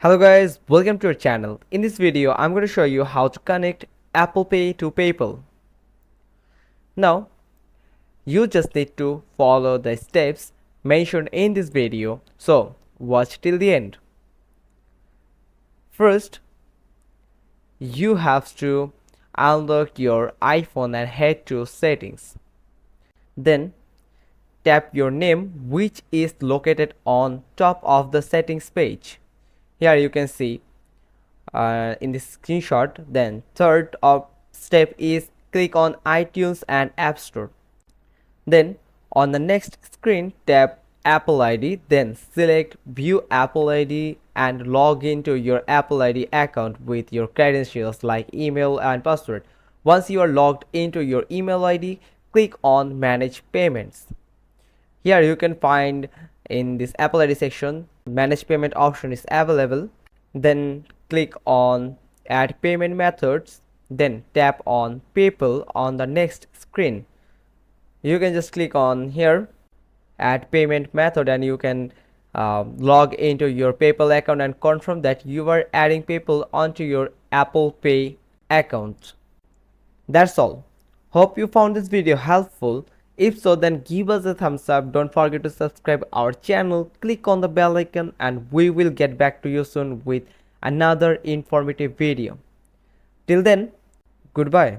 Hello guys, welcome to our channel. In this video, I'm going to show you how to connect Apple Pay to PayPal. Now, you just need to follow the steps mentioned in this video. So, watch till the end. First, you have to unlock your iPhone and head to settings. Then, tap your name which is located on top of the settings page. Here you can see in this screenshot. Then third step is click on iTunes and App Store. Then on the next screen tap Apple ID, then select view Apple ID and log into your Apple ID account with your credentials like email and password. Once you are logged into your email ID, click on manage payments. Here you can find in this Apple ID section manage payment option is available. Then click on add payment methods, then tap on PayPal on the next screen. You can just click on here add payment method and you can log into your PayPal account and confirm that you are adding PayPal onto your Apple Pay account. That's all. Hope you found this video helpful. If so, then give us a thumbs up. Don't forget to subscribe our channel, click on the bell icon, and we will get back to you soon with another informative video. Till then, goodbye.